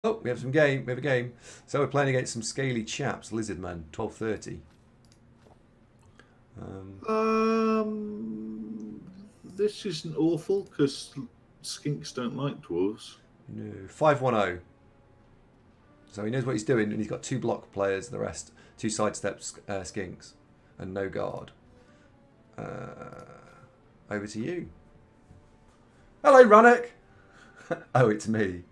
Oh, we have some game. We have a game. So we're playing against some scaly chaps. Lizardmen, 12:30. This isn't awful because skinks don't like dwarves. No, 5-1-0. So he knows what he's doing, and he's got two block players. The rest, two sidestep skinks, and no guard. Over to you. Hello, Rannoch. Oh, it's me.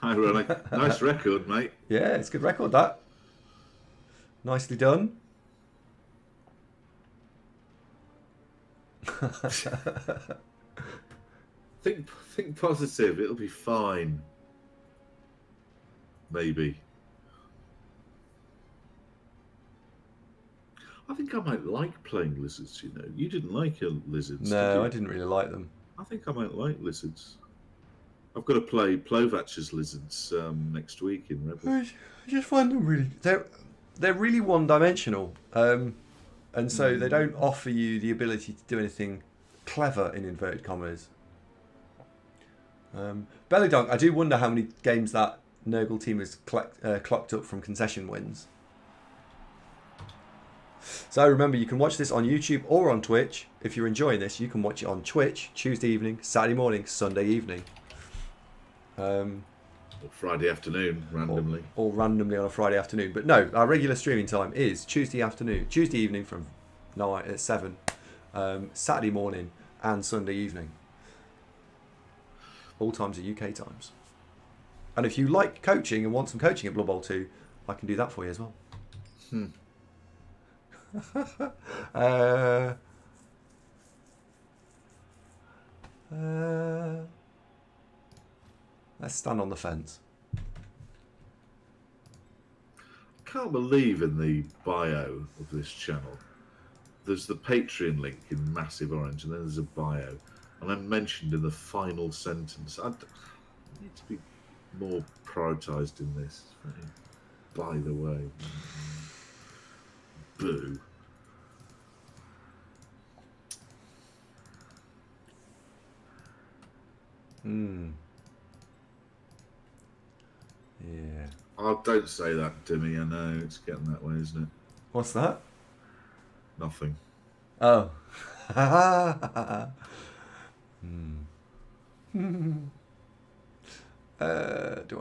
Ironic. Nice record, mate. Yeah, it's a good record, that. Nicely done. Think positive. It'll be fine. Maybe. I think I might like playing lizards. You know, you didn't like lizards, did No, you? I didn't really like them. I think I might like lizards. I've got to play Plovach's lizards next week in Rebel. I just find them really... They're really one-dimensional. And so they don't offer you the ability to do anything clever, in inverted commas. Bellydunk, I do wonder how many games that Nurgle team has clocked up from concession wins. So remember, you can watch this on YouTube or on Twitch. If you're enjoying this, you can watch it on Twitch Tuesday evening, Saturday morning, Sunday evening. Or Friday afternoon, randomly. Or randomly on a Friday afternoon. But no, our regular streaming time is Tuesday evening from 7, Saturday morning and Sunday evening. All times are UK times. And if you like coaching and want some coaching at Blood Bowl 2, I can do that for you as well. Let's stand on the fence. I can't believe in the bio of this channel, there's the Patreon link in massive orange, and then there's a bio, and I'm mentioned in the final sentence. I need to be more prioritised in this. By the way, boo. Yeah. Oh, don't say that, Dimmy. I know it's getting that way, isn't it? What's that? Nothing. Oh. Do I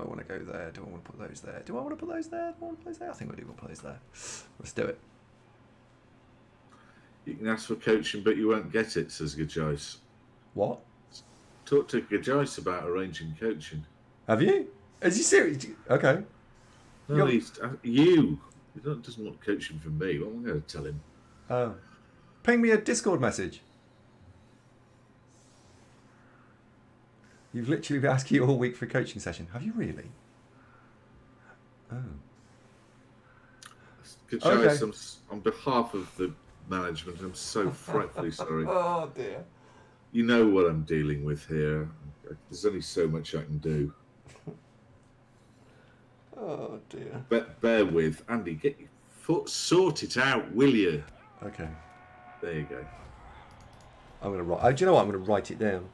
want to go there? Do I want to put those there? Do I want to put those there? Do I want to put those there? I think I do want to put those there. Let's do it. You can ask for coaching, but you won't get it, says Gajoyce. What? Talk to Gajoyce about arranging coaching. Have you? Is he serious? Okay. No, you. He doesn't want coaching from me. What am I going to tell him? Oh. Ping me a Discord message. You've literally been asking you all week for a coaching session. Have you really? Oh. Gajoyce, okay. On behalf of the management, I'm so frightfully sorry. Oh, dear. You know what I'm dealing with here. There's only so much I can do. Oh, dear. Bear with. Andy, get your foot, sort it out, will you? Okay. There you go. I'm going to write... do you know what? I'm going to write it down.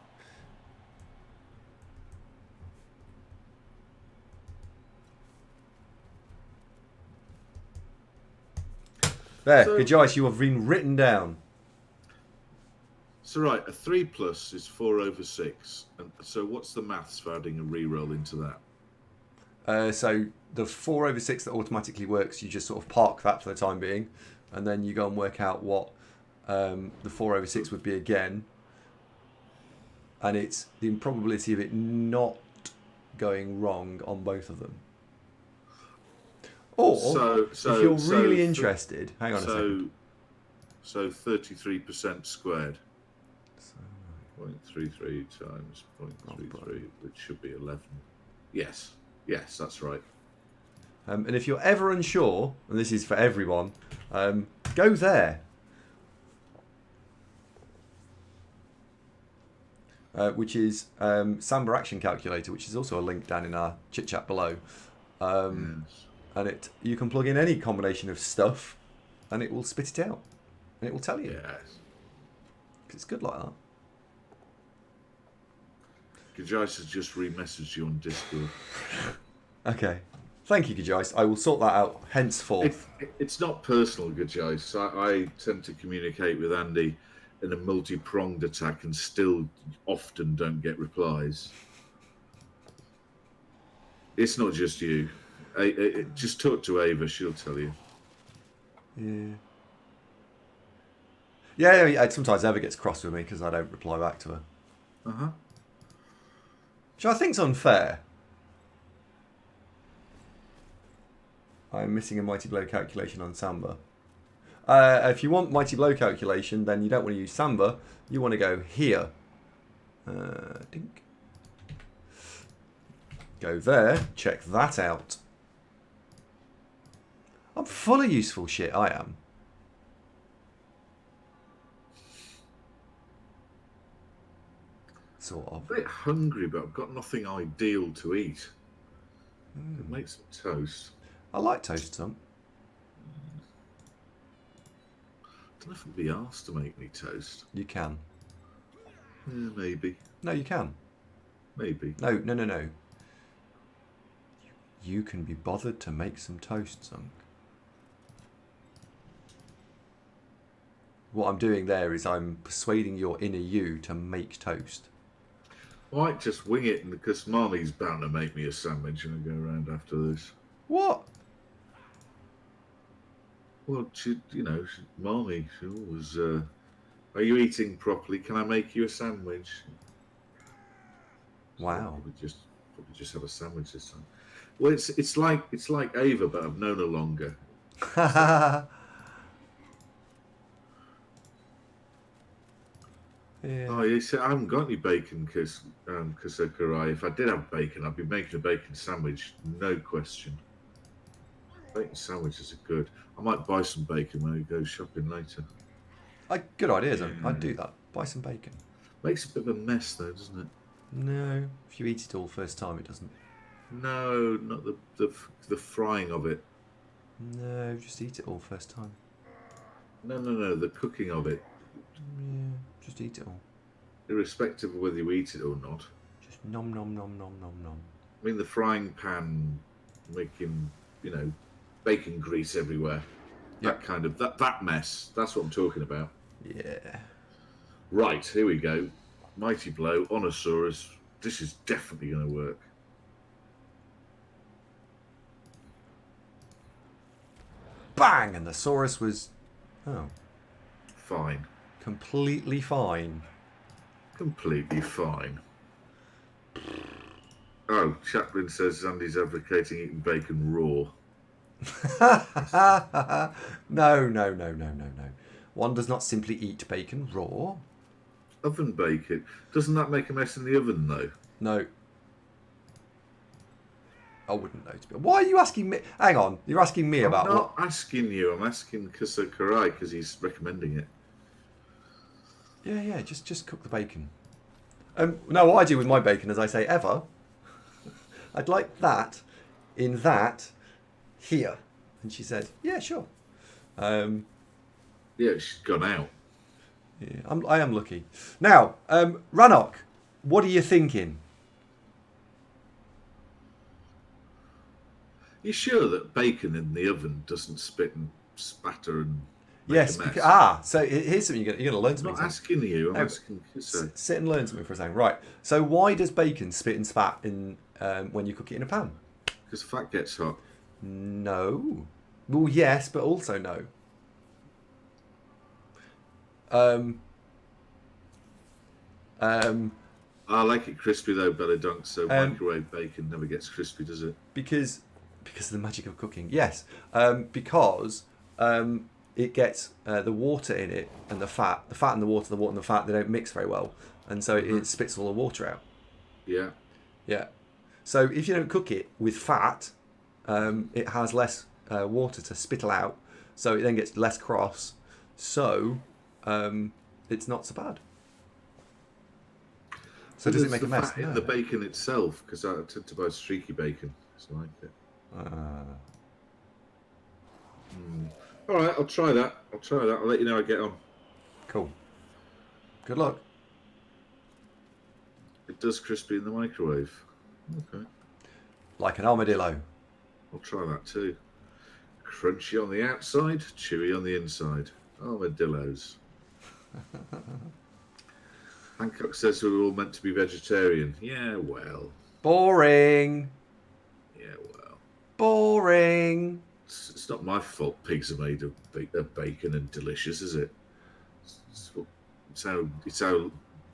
There, Gajoyce, you have been written down. So right, a 3+ is 4/6. And so what's the maths for adding a reroll into that? So the 4/6 that automatically works, you just sort of park that for the time being, and then you go and work out what the 4/6 would be again. And it's the improbability of it not going wrong on both of them. Or, if you're really interested... Hang on a second. So 33% squared. 0.33 times 0.33, which should be 11. Yes, that's right. And if you're ever unsure, and this is for everyone, go there. Which is Samba Action Calculator, which is also a link down in our chit chat below. Yes. And you can plug in any combination of stuff, and it will spit it out, and it will tell you. Yes. It's good like that. Gajais has just re-messaged you on Discord. Okay. Thank you, Gajais. I will sort that out henceforth. It's not personal, Gajais. I tend to communicate with Andy in a multi-pronged attack and still often don't get replies. It's not just you. Just talk to Ava, she'll tell you. Yeah, sometimes Eva gets cross with me because I don't reply back to her. Uh-huh. Which I think's unfair. I'm missing a Mighty Blow calculation on Samba. If you want Mighty Blow calculation, then you don't want to use Samba. You want to go here. Dink. Go there. Check that out. I'm full of useful shit, I am. Sort of. I'm a bit hungry, but I've got nothing ideal to eat. Make some toast. I like toast some. I don't know if I'd be asked to make me toast. You can. Yeah, maybe. No, you can. Maybe. No. You can be bothered to make some toast, Zunk. What I'm doing there is I'm persuading your inner you to make toast. I might just wing it because Marnie's bound to make me a sandwich and I'll go around after this. What? Well, Marnie, she always, are you eating properly? Can I make you a sandwich? Wow. So probably just have a sandwich this time. Well, it's like Ava, but I've known her longer. Yeah. Oh, you said I haven't got any bacon, Karai. If I did have bacon, I'd be making a bacon sandwich, no question. Bacon sandwiches are good. I might buy some bacon when we go shopping later. Good idea, Zunk. I'd do that. Buy some bacon. Makes a bit of a mess, though, doesn't it? No, if you eat it all first time, it doesn't. No, not the frying of it. No, just eat it all first time. No, the cooking of it. Yeah, just eat it all. Irrespective of whether you eat it or not. Just nom nom nom nom nom nom. I mean, the frying pan making, bacon grease everywhere. Yep. That kind of that mess. That's what I'm talking about. Yeah. Right, here we go. Mighty Blow, Onosaurus. This is definitely going to work. Bang! And the Saurus was... Oh. Fine. Completely fine. Completely fine. Oh, Chaplin says Andy's advocating eating bacon raw. No. One does not simply eat bacon raw. Oven bacon. Doesn't that make a mess in the oven, though? No. I wouldn't know. Why are you asking me? Hang on. You're asking me about what? I'm not asking you. I'm asking Kusa Karai because he's recommending it. Yeah. Just cook the bacon. No, what I do with my bacon is I say, Eva, I'd like that in that here. And she said, yeah, sure. Yeah, she's gone out. Yeah, I am lucky. Now, Rannoch, what are you thinking? You sure that bacon in the oven doesn't spit and spatter and make a mess? So here's something you're going to learn something. I'm not asking you. I'm asking Kusa. Sit and learn something for a second. Right. So why does bacon spit and spat in when you cook it in a pan? Because fat gets hot. No. Well, yes, but also no. I like it crispy though, Belladunk, so microwave bacon never gets crispy, does it? Because of the magic of cooking. Yes. Because it gets the water in it and the fat and the water and the fat, they don't mix very well. And so it spits all the water out. Yeah. Yeah. So if you don't cook it with fat, it has less water to spittle out. So it then gets less cross. So it's not so bad. So does it make a mess? Fat in the bacon itself, because I tend to buy streaky bacon. It's like it. All right, I'll try that. I'll let you know how I get on. Cool. Good luck. It does crispy in the microwave. Okay. Like an armadillo. I'll try that too. Crunchy on the outside, chewy on the inside. Armadillos. Hancock says we're all meant to be vegetarian. Yeah, well. Boring. Yeah, well. Boring. It's not my fault pigs are made of bacon and delicious, is it? It's how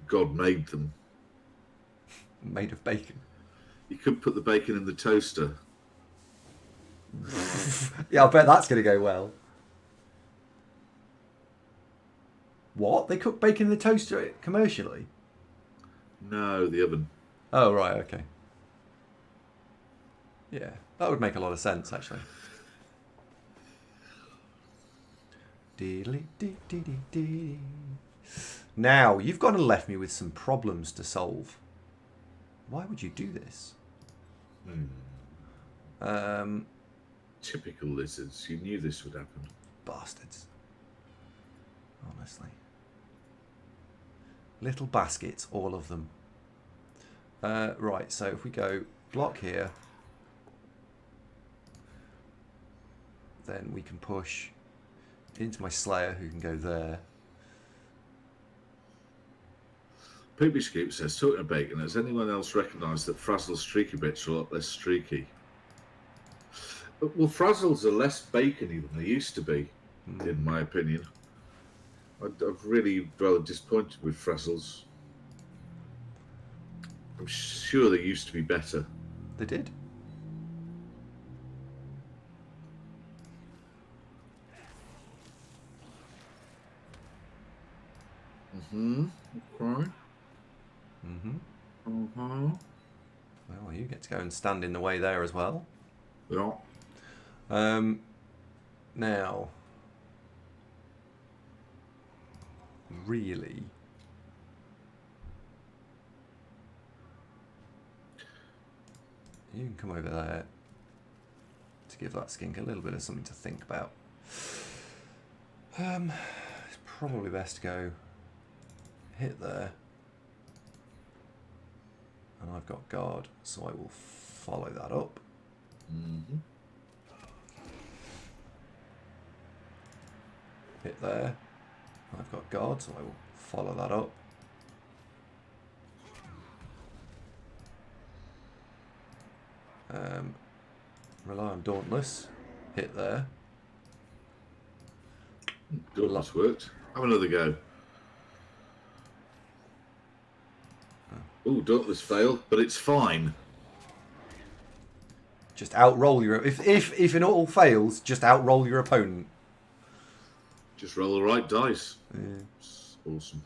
God made them. Made of bacon. You could put the bacon in the toaster. Yeah, I bet that's going to go well. What? They cook bacon in the toaster commercially? No, the oven. Oh, right, okay. Yeah, that would make a lot of sense, actually. Now, you've gone and left me with some problems to solve. Why would you do this? Typical lizards. You knew this would happen. Bastards. Honestly. Little baskets, all of them. Right, so if we go block here, then we can push into my Slayer, who can go there. Poopy Scoop says, talking of bacon, has anyone else recognised that Frazzle's streaky bits are a lot less streaky? Well, Frazzles are less bacony than they used to be, in my opinion. I've really rather disappointed with Frazzles. I'm sure they used to be better. They did. Okay. Well, you get to go and stand in the way there as well. Yeah. Now, really, you can come over there to give that skink a little bit of something to think about. It's probably best to go hit there. And I've got guard, so I will follow that up. Hit there. I've got guard, so I will follow that up. Rely on Dauntless. Hit there. Dauntless worked. Have another go. Oh, Dauntless failed, but it's fine. Just outroll your... If it all fails, just outroll your opponent. Just roll the right dice. Yeah. It's awesome.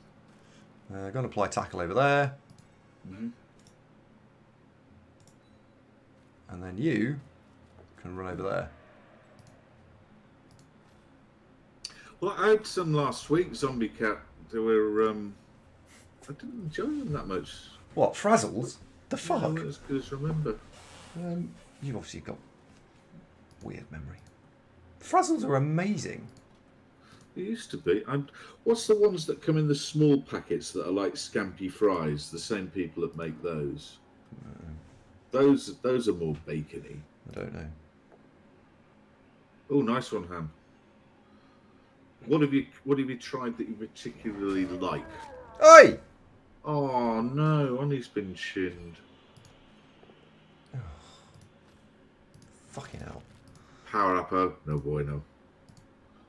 Going to apply tackle over there. And then you can run over there. Well, I had some last week, Zombie Cat. They were... I didn't enjoy them that much. What, Frazzles? The fuck? No, not as good as remember. You've obviously got weird memory. Frazzles are amazing. They used to be. What's the ones that come in the small packets that are like Scampy Fries? The same people that make those. Those are more bacony. I don't know. Oh, nice one, Ham. What have you tried that you particularly like? Oi! Oh no, Oni's been shinned. Fucking hell. Power Appo, no boy, no.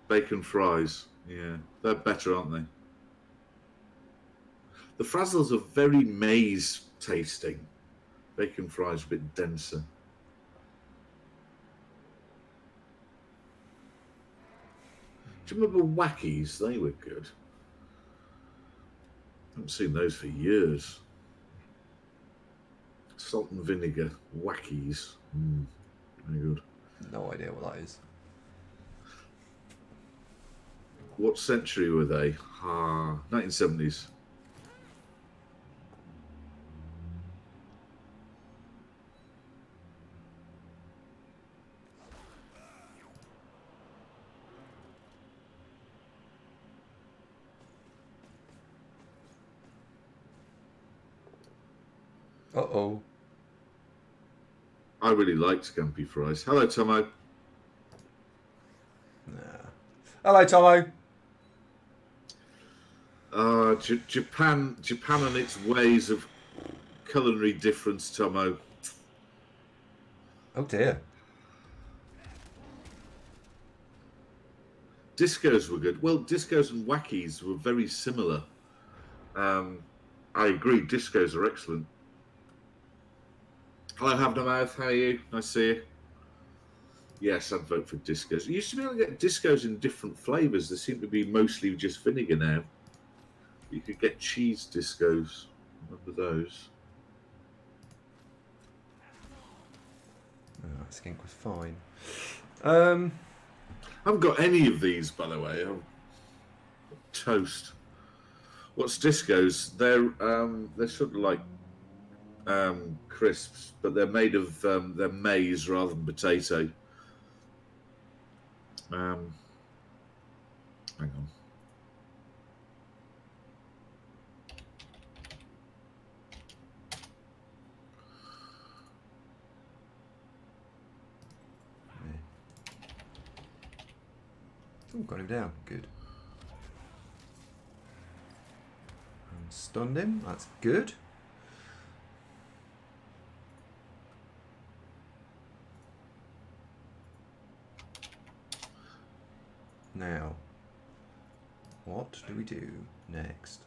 Bacon fries, yeah, they're better, aren't they? The Frazzles are very maize tasting. Bacon fries are a bit denser. Do you remember Wackies? They were good. I haven't seen those for years. Salt and vinegar, Wackies. Very good. No idea what that is. What century were they? 1970s. Uh-oh. I really like scampi fries. Hello, Tomo. Nah. Hello, Tomo. Japan and its ways of culinary difference, Tomo. Oh, dear. Discos were good. Well, discos and wackies were very similar. I agree. Discos are excellent. Hello, Have No Mouth. How are you? Nice to see you. Yes, I'd vote for discos. You used to be able to get discos in different flavours. They seem to be mostly just vinegar now. You could get cheese discos. Remember those? Oh, that skink was fine. I haven't got any of these, by the way. Toast. What's discos? They're sort of like crisps, but they're made of they're maize rather than potato. Hang on. Oh, got him down. Good. And stunned him. That's good. Now, what do we do next?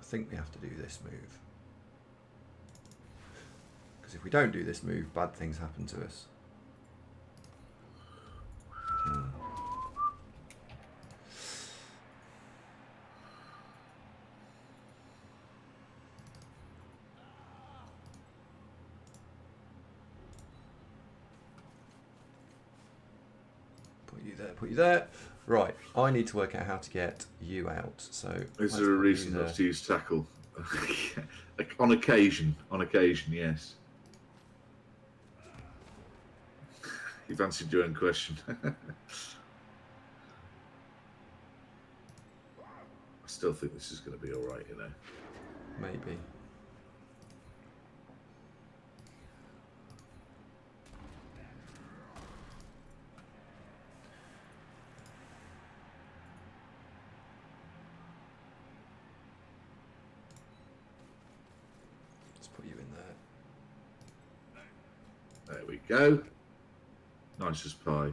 I think we have to do this move. Because if we don't do this move, bad things happen to us. Put you there. Right, I need to work out how to get you out. So is there a reason not to use tackle? On occasion, yes. You've answered your own question. I still think this is going to be all right, you know. Maybe. Put you in there. There we go. Nice as pie.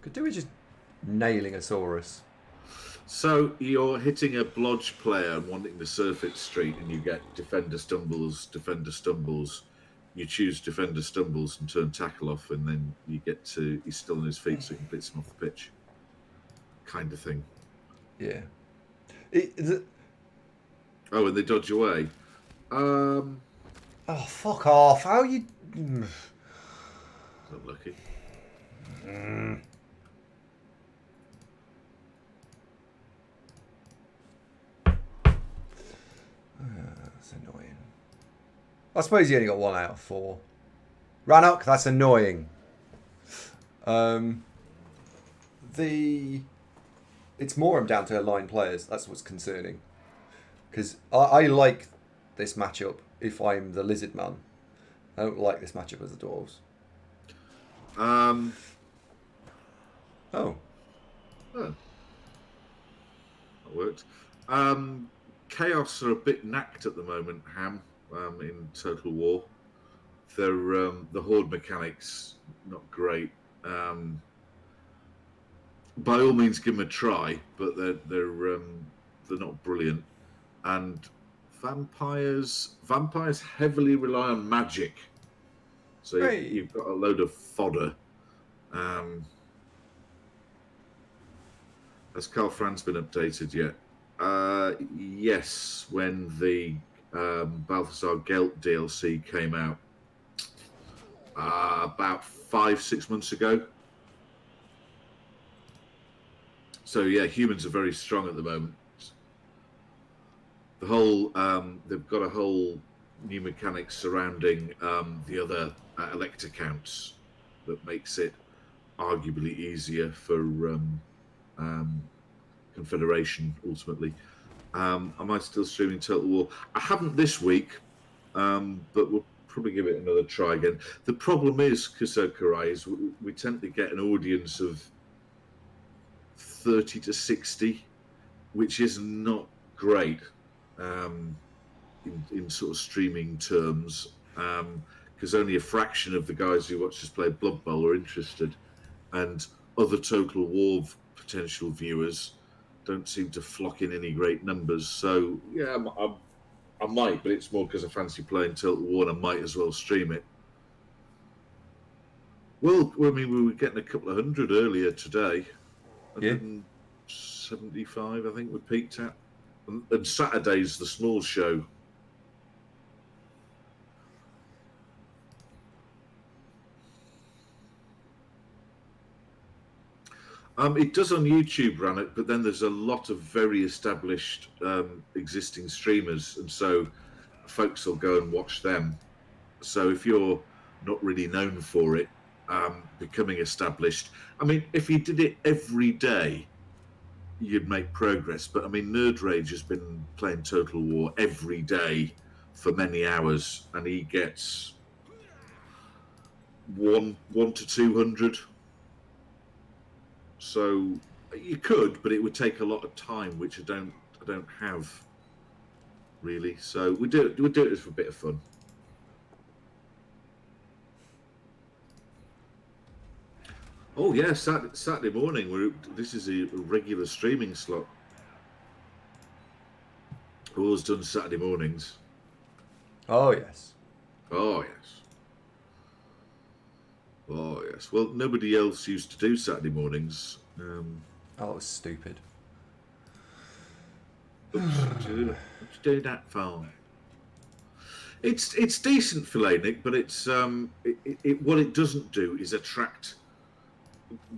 Could do with just nailing a Saurus. So you're hitting a blodge player and wanting to surf it straight, and you get defender stumbles. You choose defender stumbles and turn tackle off, and then you get to he's still on his feet, so you can blitz him off the pitch. Kind of thing. Yeah. Oh, and they dodge away. Oh, fuck off. How are you... Not lucky. That's annoying. I suppose you only got 1 out of 4. Rannoch, that's annoying. It's more I'm down to aligned players. That's what's concerning. Because I like this matchup if I'm the Lizardman. I don't like this matchup as the Dwarves. Oh. That worked. Chaos are a bit knacked at the moment, Ham, in Total War. They're, the Horde mechanics, not great. By all means, give them a try, but they're not brilliant. And vampires heavily rely on magic, so you've got a load of fodder. Has Carl Franz been updated yet? Yes, when the Balthasar Gelt DLC came out about 5-6 months ago. So yeah, humans are very strong at the moment. The whole they've got a whole new mechanic surrounding the other Elector counts that makes it arguably easier for Confederation ultimately. Am I still streaming Total War? I haven't this week, but we'll probably give it another try again. The problem is, Kusokarai, is we tend to get an audience of 30 to 60, which is not great in sort of streaming terms, because only a fraction of the guys who watch us play Blood Bowl are interested, and other Total War potential viewers don't seem to flock in any great numbers. So yeah, I might, but it's more because I fancy playing Total War, and I might as well stream it. Well, I mean, we were getting a couple of hundred earlier today. Yeah. 175, I think we peaked at. And Saturday's the small show. It does on YouTube, Rannoch, but then there's a lot of very established existing streamers, and so folks will go and watch them. So if you're not really known for it, becoming established, I mean, if you did it every day, you'd make progress. But I mean, Nerd Rage has been playing Total War every day for many hours, and he gets one to 200. So you could, but it would take a lot of time, which I don't have really. So we do it for a bit of fun. Oh yeah, Saturday morning. This is a regular streaming slot. Always done Saturday mornings. Oh yes. Oh yes. Oh yes. Well, nobody else used to do Saturday mornings. Oh, it was stupid. What'd you do that for? It's decent filet, Nick, but it's what it doesn't do is attract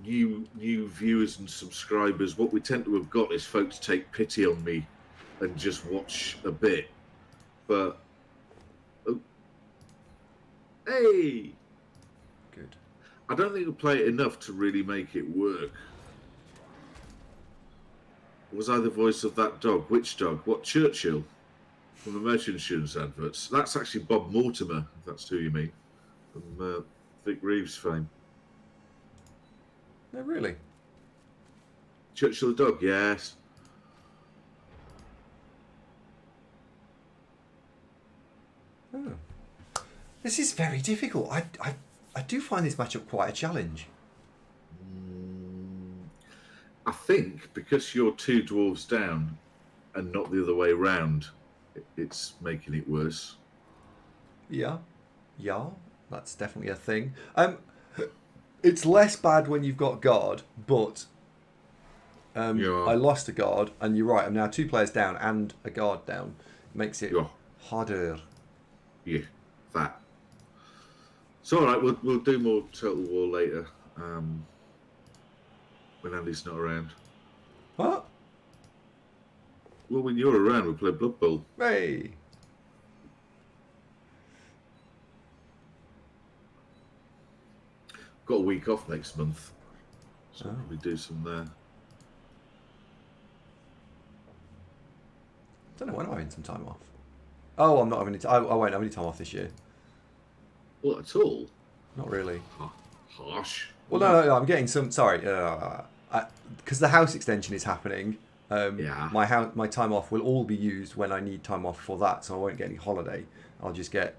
new viewers and subscribers. What we tend to have got is folks take pity on me and just watch a bit. But hey, Good. I don't think we'll play it enough to really make it work. Was I the voice of that dog? Which dog? What, Churchill? From the Motor Insurance adverts. That's actually Bob Mortimer, if that's who you mean. From Vic Reeves fame. No, really? Churchill the dog, yes. Oh. This is very difficult. I do find this matchup quite a challenge. I think because you're 2 dwarves down and not the other way round, it's making it worse. Yeah, that's definitely a thing. It's less bad when you've got guard, but I lost a guard, and you're right. I'm now 2 players down and a guard down. It makes it harder. Yeah, that. So all right, we'll do more Total War later. When Andy's not around. What? Well, when you're around, we'll play Blood Bowl. Hey. Got a week off next month, so we do some there. Don't know when I'm having some time off. Oh, I'm not having any. I won't have any time off this year. Well, at all? Not really. Harsh. Well, no, I'm getting some. Sorry, because the house extension is happening. My time off will all be used when I need time off for that, so I won't get any holiday. I'll just get.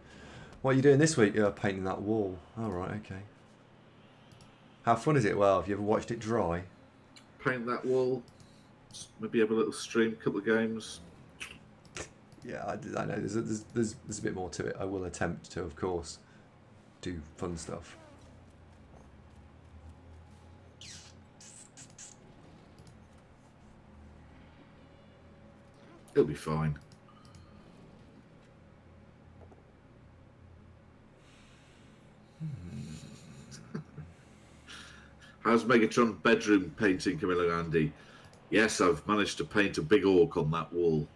What are you doing this week? Painting that wall. All right, okay. How fun is it? Well, have you ever watched it dry? Paint that wall. Maybe have a little stream, couple of games. Yeah, I know. There's a bit more to it. I will attempt to, of course, do fun stuff. It'll be fine. How's Megatron bedroom painting coming along, Andy? Yes, I've managed to paint a big orc on that wall.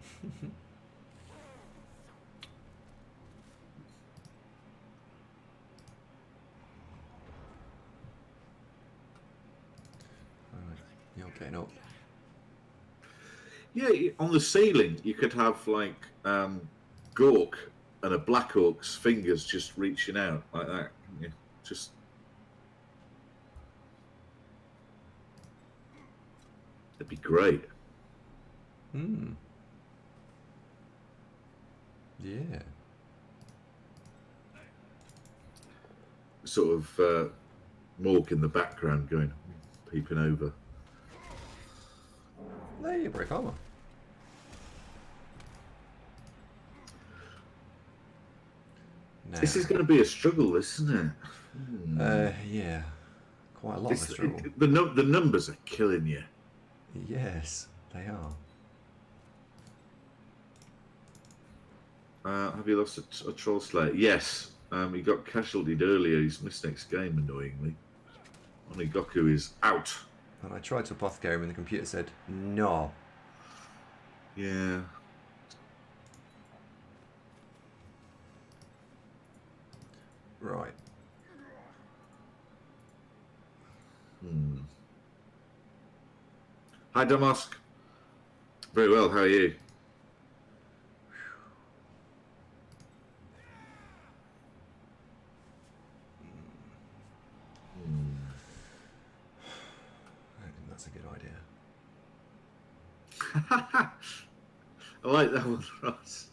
getting up. Yeah, on the ceiling you could have like Gork and a Black Orc's fingers just reaching out like that. Yeah, just. That'd be great. Hmm. Yeah. Sort of Mork in the background going, peeping over. There you break armor. Now, This is going to be a struggle, isn't it? yeah. Quite a lot of a struggle. The numbers are killing you. Yes, they are. Have you lost a Troll Slayer? Yes. He got casualtied earlier. He's missed next game, annoyingly. Only Goku is out. And I tried to apothecary him and the computer said, no. Yeah. Right. Hi, Damask. Very well, how are you? I don't think that's a good idea. I like that one, Ross.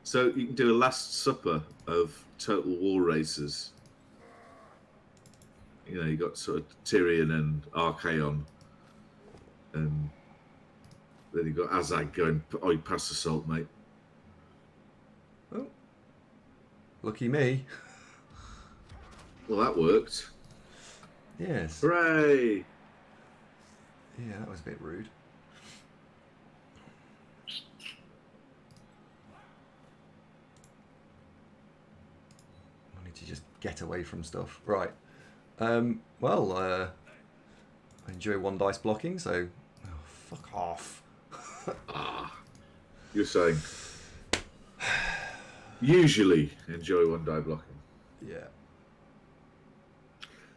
So you can do a Last Supper of Total War races. You know, you got sort of Tyrion and Archaon, and then you got Azag going, "Oh, you passed the salt, mate." Oh, lucky me. Well, that worked. Yes. Hooray! Yeah, that was a bit rude. I need to just get away from stuff. Right. Well, I enjoy one dice blocking, so fuck off. You're saying usually enjoy one die blocking. Yeah.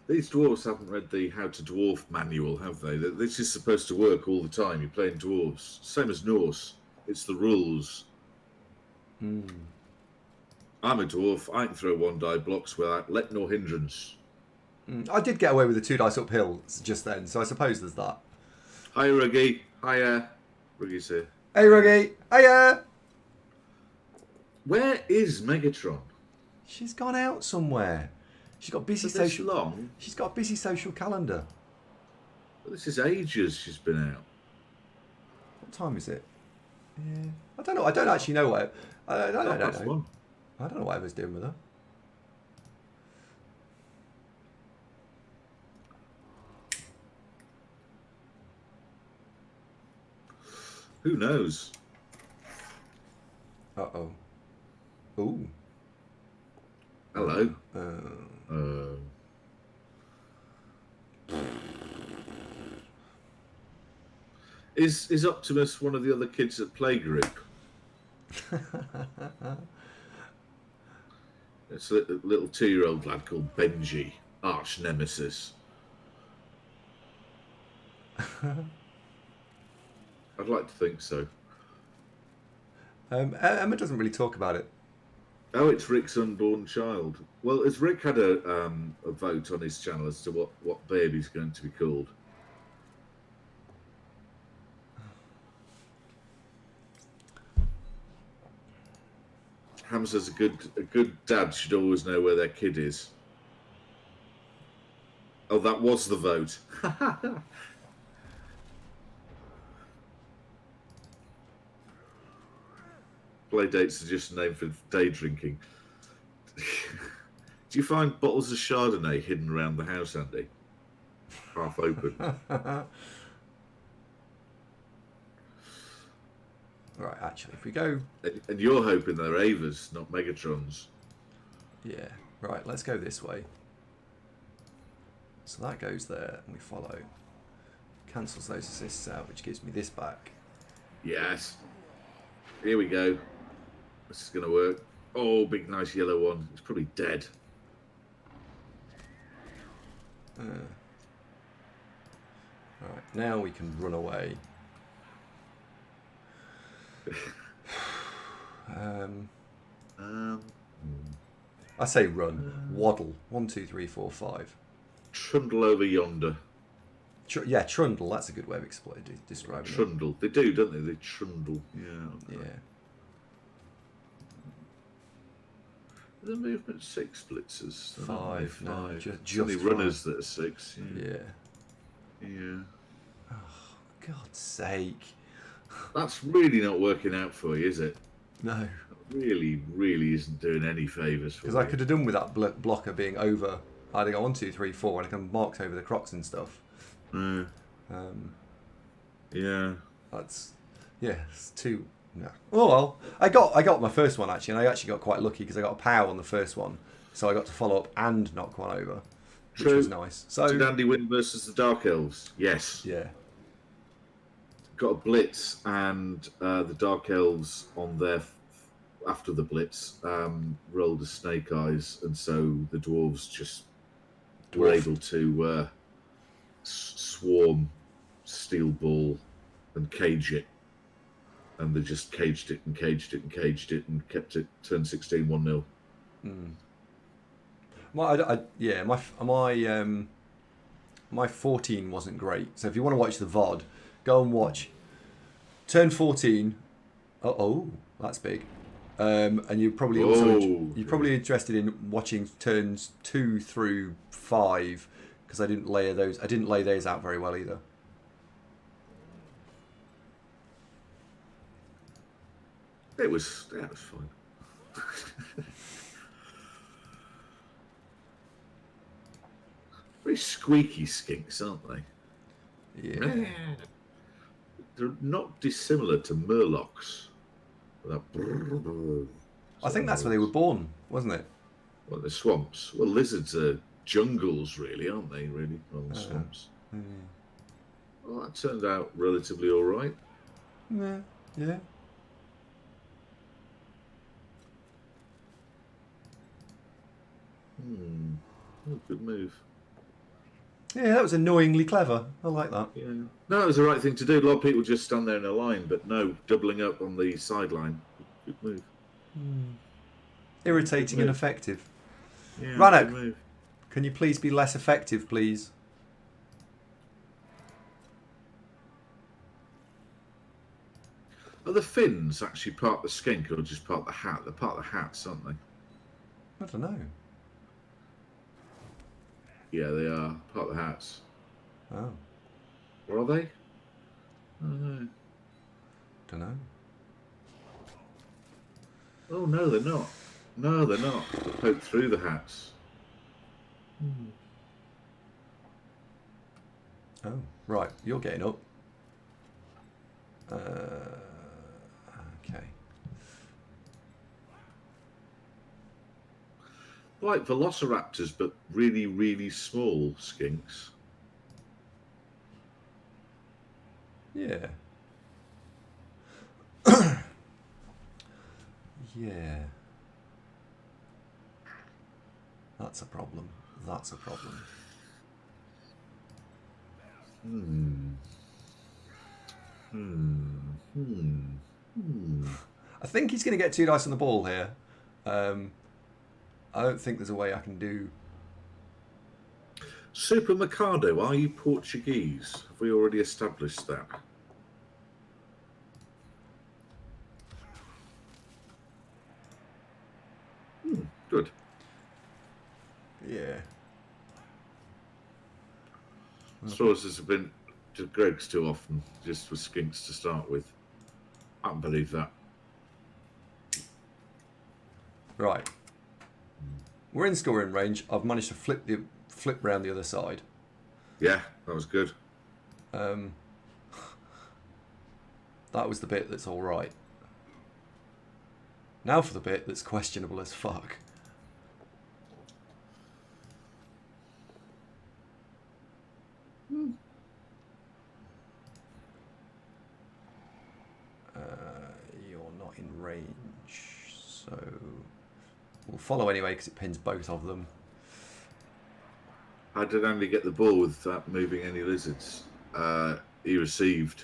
These dwarves haven't read the How to Dwarf manual, have they? This is supposed to work all the time. You're playing dwarves, same as Norse. It's the rules. I'm a dwarf. I can throw one die blocks without let nor hindrance. I did get away with the 2 dice uphill just then, so I suppose there's that. Hi, Ruggy. Hiya. Ruggy's here. Hey, Ruggy. Hiya. Where is Megatron? She's gone out somewhere. She's got busy For this social. long? She's got a busy social calendar. Well, this is ages she's been out. What time is it? Yeah. I don't know. I don't actually know what. I don't know. One. I don't know what I was doing with her. Who knows? Uh-oh. Ooh. Hello. Is Optimus one of the other kids at playgroup? It's a little 2-year-old lad called Benji, arch nemesis. I'd like to think so. Emma doesn't really talk about it. Oh, it's Rick's unborn child. Well, has Rick had a vote on his channel as to what baby's going to be called? Ham says a good dad should always know where their kid is. Oh, that was the vote. Play dates are just a name for day drinking. Do you find bottles of Chardonnay hidden around the house, Andy? Half open. Right, actually, if we go... And you're hoping they're Avas, not Megatrons. Yeah, right, let's go this way. So that goes there, and we follow. Cancels those assists out, which gives me this back. Yes. Here we go. This is going to work. Oh, big nice yellow one. It's probably dead. Alright, now we can run away. I say run. Waddle. 1, 2, 3, 4, 5. Trundle over yonder. Yeah, trundle. That's a good way of describing it. Trundle. They do, don't they? They trundle. Yeah. Yeah. The movement 6 blitzers. 5. No, just only runners that are 6. Yeah. Yeah. Oh, God's sake. That's really not working out for you, is it? No. Really, really isn't doing any favours for you. Because I could have done with that blocker being over. I'd go 1, 2, 3, 4, and I can marked over the crocs and stuff. Yeah. That's it's too. No. Oh well, I got my first one actually, and I actually got quite lucky because I got a pow on the first one, so I got to follow up and knock one over, which was nice. So did Andy win versus the Dark Elves? Yes. Yeah. Got a blitz, and the Dark Elves on their after the blitz rolled a snake eyes, and so the dwarves just were able to swarm, steel ball, and cage it. And they just caged it and caged it and caged it and kept it turn 16 1-0. My 14 wasn't great. So if you want to watch the VOD, go and watch turn 14. Oh, that's big. And you're probably probably interested in watching turns 2 through 5 because I didn't lay those out very well either. It was fine. Very squeaky skinks, aren't they? Yeah. They're not dissimilar to murlocs. I think that's where they were born, wasn't it? Well, the swamps. Well, lizards are jungles, really, aren't they? Really, rather than swamps. Well, that turned out relatively all right. Yeah. Yeah. Oh, good move. Yeah, that was annoyingly clever. I like that. Yeah. No, it was the right thing to do. A lot of people just stand there in a line, but no, doubling up on the sideline. Good move. Irritating and effective. Yeah, Rannoch, can you please be less effective, please? Are the fins actually part of the skink or just part of the hat? They're part of the hats, aren't they? I don't know. Yeah, they are part of the hats. Oh. Or are they? I don't know. Don't know. Oh, no, they're not. No, they're not. They poke through the hats. Oh, right. You're getting up. Okay. Like velociraptors, but really, really small skinks. Yeah. Yeah. That's a problem. That's a problem. I think he's going to get 2 dice on the ball here. I don't think there's a way I can do... Super Mercado, are you Portuguese? Have we already established that? Good. Yeah. Sources have been to Greg's too often, just with skinks to start with. I can't believe that. Right. We're in scoring range. I've managed to flip round the other side. Yeah, that was good. That was the bit that's all right. Now for the bit that's questionable as fuck. You're not in range, so we'll follow anyway because it pins both of them. How did Andy get the ball without moving any lizards? He received,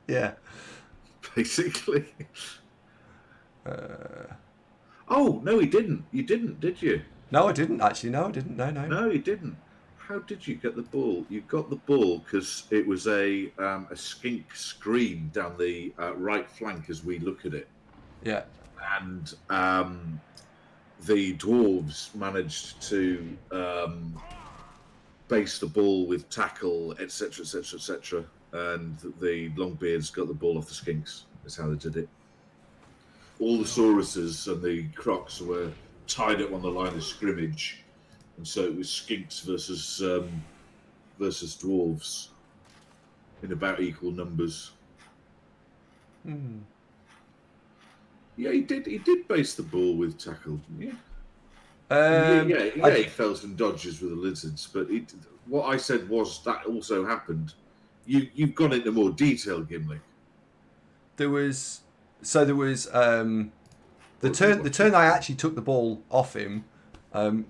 Yeah. basically. Uh, Oh, no, he didn't. You didn't, did you? no, I didn't actually. No, I didn't. No, no. No, you didn't. How did you get the ball? You got the ball because it was a skink screen down the right flank as we look at it. Yeah. And the dwarves managed to base the ball with tackle, etc., etc., etc. And the Longbeards got the ball off the skinks. That's how they did it. All the Sauruses and the Crocs were tied up on the line of scrimmage, and so it was skinks versus dwarves in about equal numbers. Hmm. Yeah, he did. He did base the ball with tackle. Yeah. He fell some dodges with the lizards, but what I said was that also happened. You've gone into more detail, Gimli. There was the turn I actually took the ball off him.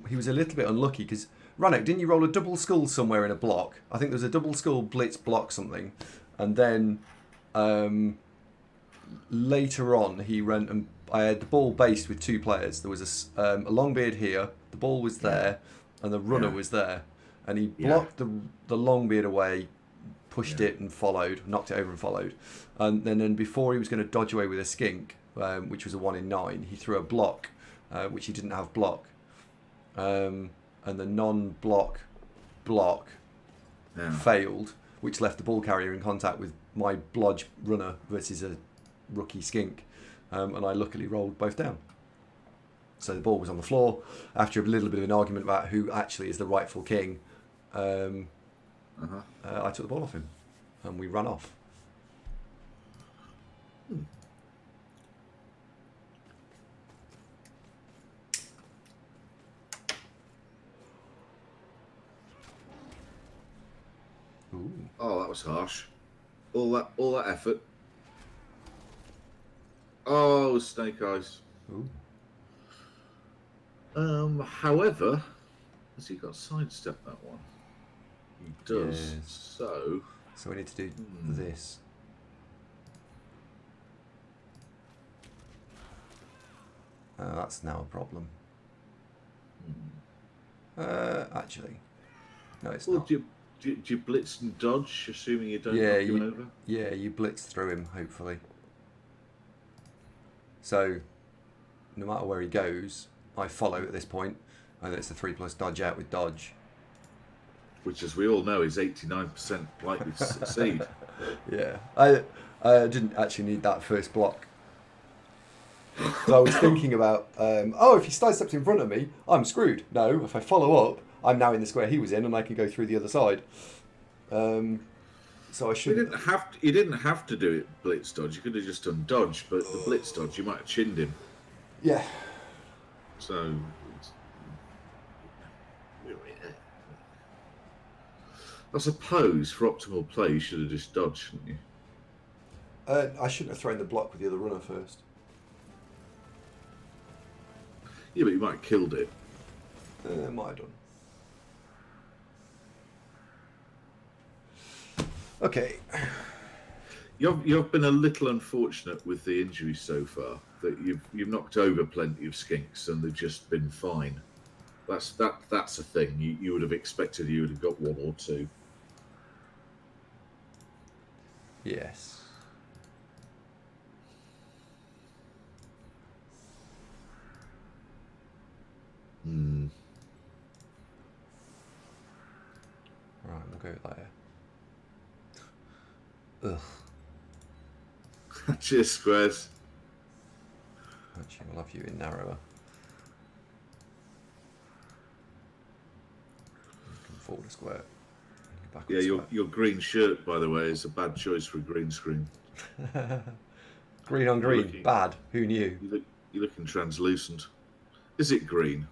He was a little bit unlucky because Rannoch, didn't you roll a double skull somewhere in a block? I think there was a double skull blitz block something, and then later on he ran and I had the ball based with two players. There was a Longbeard here, the ball was there, and the runner was there, and he blocked the Longbeard away, pushed it and followed, knocked it over and followed, and then before he was going to dodge away with a skink, which was a 1 in 9, he threw a block, which he didn't have block, and the non-block block failed, which left the ball carrier in contact with my blodge runner versus a rookie skink, and I luckily rolled both down. So the ball was on the floor after a little bit of an argument about who actually is the rightful king. I took the ball off him and we ran off. Ooh. Oh, that was harsh. All that effort. Oh, snake eyes. Ooh. However, has he got sidestep that one? He does. Yes. So we need to do this. That's now a problem. Actually, no, it's not. Do you blitz and dodge, assuming you don't knock him over? Yeah, you blitz through him, hopefully. So, no matter where he goes, I follow at this point, and it's a 3+ dodge out with dodge. Which, as we all know, is 89% likely to succeed. Yeah, I didn't actually need that first block. So I was thinking about, if he sidesteps in front of me, I'm screwed. No, if I follow up, I'm now in the square he was in, and I can go through the other side. So I should. You didn't have to do it blitz dodge. You could have just done dodge, but the blitz dodge, you might have chinned him. Yeah. So. I suppose for optimal play, you should have just dodged, shouldn't you? I shouldn't have thrown the block with the other runner first. Yeah, but you might have killed it. Might have done. Okay. You've been a little unfortunate with the injuries so far. That you've knocked over plenty of skinks and they've just been fine. That's a thing. You would have expected you would have got 1 or 2. Yes. Right, we'll go there. Ugh. Cheers, squares. Actually, we'll have you in narrower. You can forward a square. Yeah, your green shirt, by the way, is a bad choice for a green screen. Green on green, bad. Who knew? You're looking translucent. Is it green?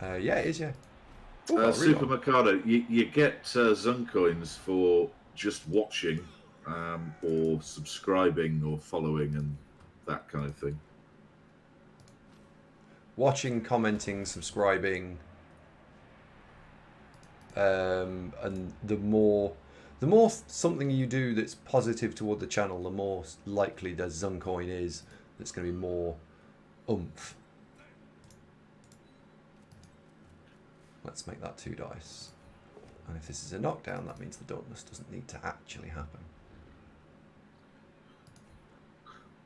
Yeah, it is, yeah. Super Mikado, you get Zun coins for just watching or subscribing or following and that kind of thing. watching, commenting, subscribing, and the more something you do that's positive toward the channel, the more likely the Zuncoin is that's going to be more oomph. Let's make that 2 dice. And if this is a knockdown, that means the darkness doesn't need to actually happen.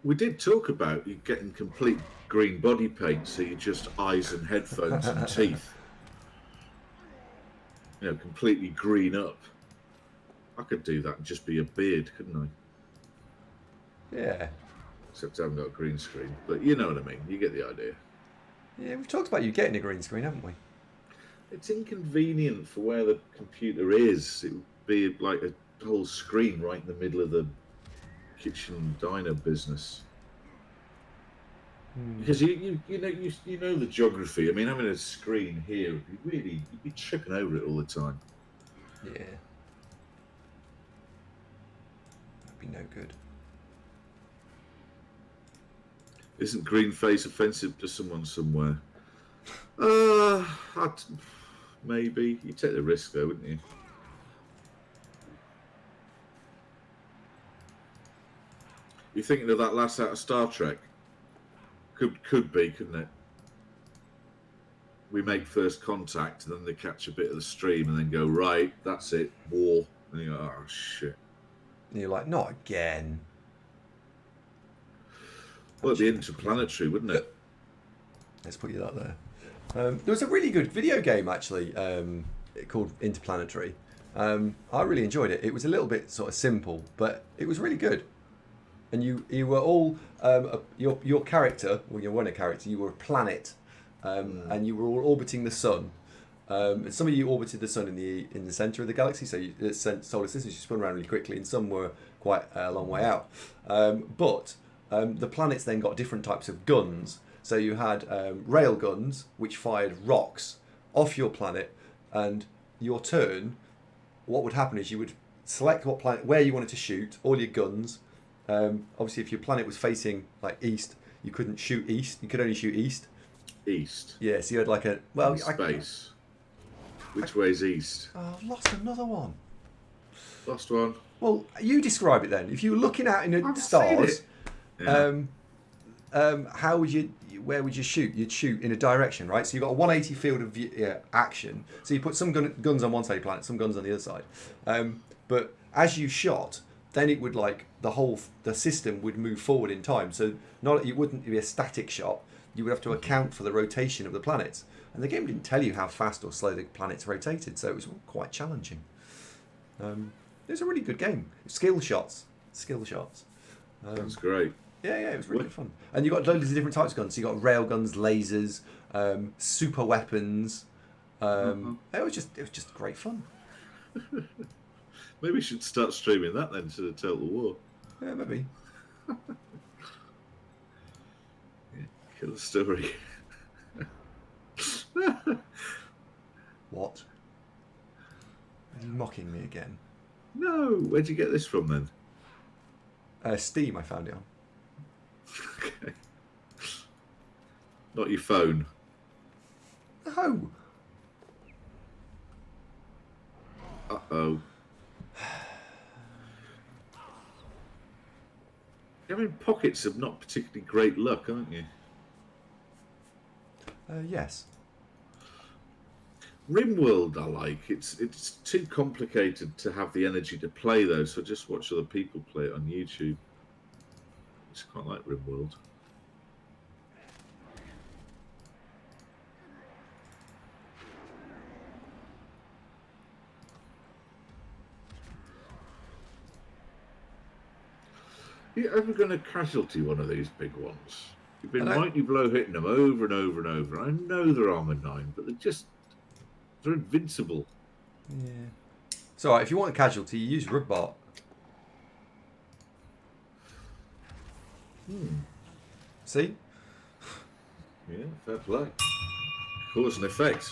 We did talk about you getting complete green body paint, so you just eyes and headphones and teeth. You know, completely green up. I could do that and just be a beard, couldn't I? Yeah. Except I haven't got a green screen. But you know what I mean. You get the idea. Yeah, we've talked about you getting a green screen, haven't we? It's inconvenient for where the computer is. It would be like a whole screen right in the middle of the kitchen diner business. Because you know the geography. I mean, having a screen here would be you'd be tripping over it all the time. Yeah. That'd be no good. Isn't green face offensive to someone somewhere? Maybe. You take the risk though, wouldn't you? You're thinking of that last out of Star Trek? Could be, couldn't it? We make first contact, and then they catch a bit of the stream, and then go, right, that's it, war. And you go, oh shit. And you're like, not again. Well, it'd be interplanetary, wouldn't it? Let's put you that there. There was a really good video game actually called Interplanetary. I really enjoyed it. It was a little bit sort of simple, but it was really good. And you were all your character, well, you weren't a character. You were a planet, and you were all orbiting the sun. And some of you orbited the sun in the center of the galaxy, so the solar system, you spun around really quickly, and some were quite a long way out. But the planets then got different types of guns. So you had rail guns, which fired rocks off your planet, and your turn, what would happen is you would select what planet, where you wanted to shoot, all your guns. Obviously, if your planet was facing like east, you couldn't shoot east. You could only shoot east. East. Yeah, so you had like a well space. Which way's east? Oh, I've lost another one. Lost one. Well, you describe it then. If you were looking out in the stars, yeah. how would you? Where would you shoot? You'd shoot in a direction, right? So you've got a 180 field of view, action. So you put some guns on one side of the planet, some guns on the other side. But as you shot, then it would like the system would move forward in time. So it wouldn't be a static shot. You would have to account for the rotation of the planets. And the game didn't tell you how fast or slow the planets rotated, so it was quite challenging. It was a really good game. Skill shots. That's great. Yeah, it was really fun. And you got loads of different types of guns. So you got rail guns, lasers, super weapons. It was just great fun. Maybe we should start streaming that then instead of Total War. Yeah, maybe. Kill the story. What? Are you mocking me again? No. Where'd you get this from then? Steam, I found it on. Okay. Not your phone. No. Uh-oh. You're having pockets of not particularly great luck, aren't you? Yes. RimWorld I like. It's too complicated to have the energy to play though, so just watch other people play it on YouTube. It's quite like RimWorld. Are you ever going to casualty one of these big ones? You've been mighty blow hitting them over and over and over. I know they're armor 9, but they're invincible. Yeah. It's alright, if you want a casualty, you use Rugbart. See? Yeah, fair play. Cause and effect.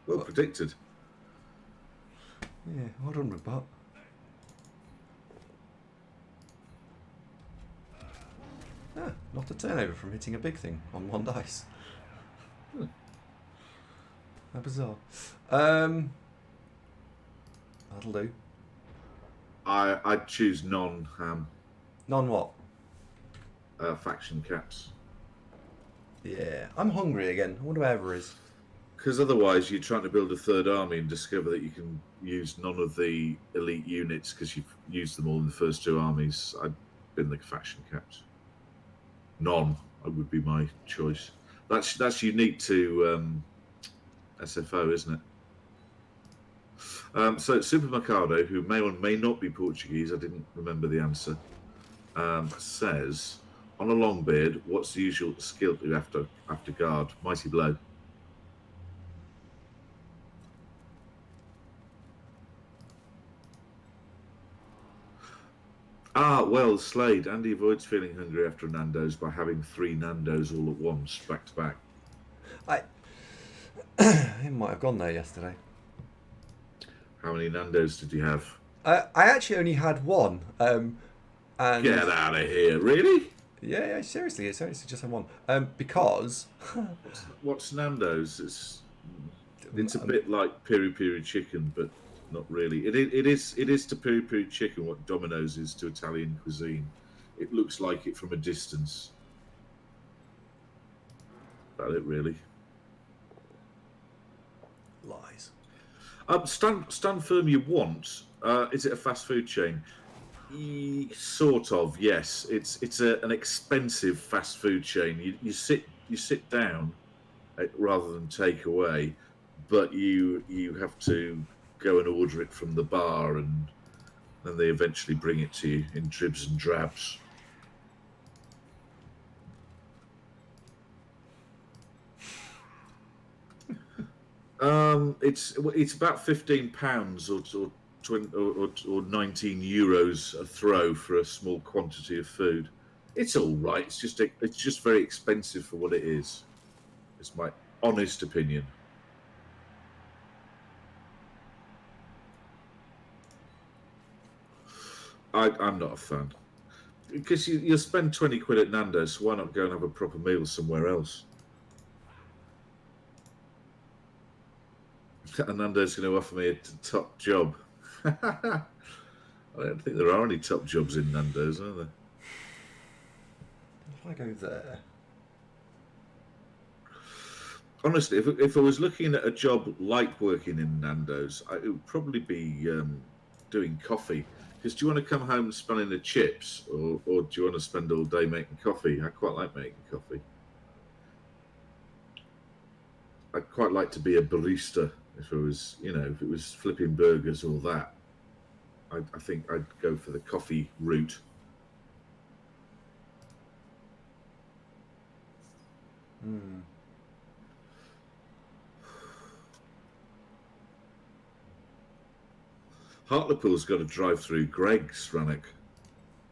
Well predicted. Yeah, well done, Rugbart. No, not a turnover from hitting a big thing on 1 dice. How bizarre. That'll do. I'd choose non-ham Non what? faction caps. Yeah, I'm hungry again. I wonder where Ever is. Because otherwise, you're trying to build a third army and discover that you can use none of the elite units because you've used them all in the first 2 armies. I'd bin the faction caps. None would be my choice. That's unique to SFO, isn't it? So Super Mercado, who may or may not be Portuguese, I didn't remember the answer, says, on a long beard, what's the usual skill you have to guard? Mighty Blow. Well, Slade. Andy avoids feeling hungry after a Nando's by having 3 Nando's all at once, back to back. He might have gone there yesterday. How many Nando's did you have? I actually only had 1. And Get out of here! Really? Yeah, seriously, it's only just had 1. Because what's Nando's? It's a bit like piri piri chicken, but not really. It is to piri piri chicken what Domino's is to Italian cuisine. It looks like it from a distance. About it, really. Lies. Stand firm. You want? Is it a fast food chain? Sort of. Yes. It's an expensive fast food chain. You sit down rather than take away, but you have to go and order it from the bar, and then they eventually bring it to you in dribs and drabs. It's about £15 or 20 or 19 euros a throw for a small quantity of food. It's all right. It's just very expensive for what it is. It's my honest opinion. I'm not a fan. Because you'll spend 20 quid at Nando's, so why not go and have a proper meal somewhere else? And Nando's going to offer me a top job. I don't think there are any top jobs in Nando's, are there? If I go there... Honestly, if I was looking at a job like working in Nando's, it would probably be doing coffee. Because do you want to come home smelling the chips, or do you want to spend all day making coffee? I quite like making coffee. I'd quite like to be a barista if it was flipping burgers or that. I think I'd go for the coffee route. Hartlepool's got a drive-through Greg's, Rannoch.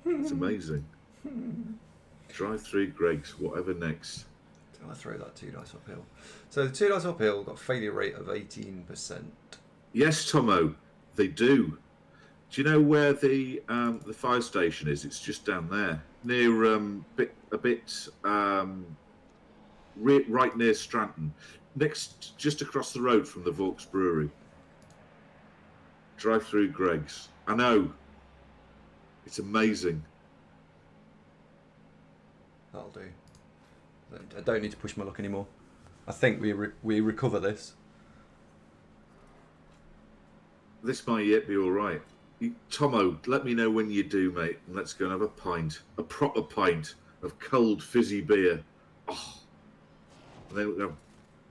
It's amazing. Drive-through Greg's, whatever next. I throw that 2 dice uphill. So the 2 dice uphill got a failure rate of 18%. Yes, Tomo, they do. Do you know where the fire station is? It's just down there, near right near Stratton, just across the road from the Vaux Brewery. Drive-through Greg's. I know. It's amazing. That'll do. I don't need to push my luck anymore. I think we recover this. This might yet be all right. Tomo, let me know when you do, mate, and let's go and have a pint, a proper pint of cold fizzy beer. Oh, and then we'll have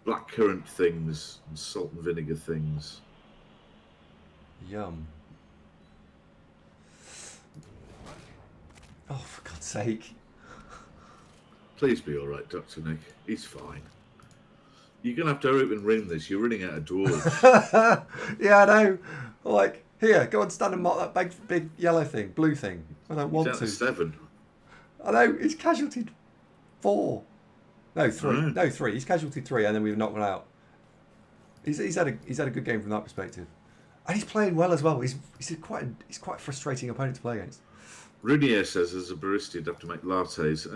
blackcurrant things and salt and vinegar things. Yum. Oh, for God's sake. Please be all right, Dr. Nick. He's fine. You're going to have to hurry up and ring this. You're running out of dwarves. Yeah, I know. Like, here, go and stand and mark that big yellow thing, blue thing. I don't want to. 7. I know, he's casualtied 4. No, 3. Right. No, 3. He's casualtied 3 and then we've knocked one out. He's had a good game from that perspective. And he's playing well as well. He's quite a frustrating opponent to play against. Runier says, as a barista, you'd have to make lattes.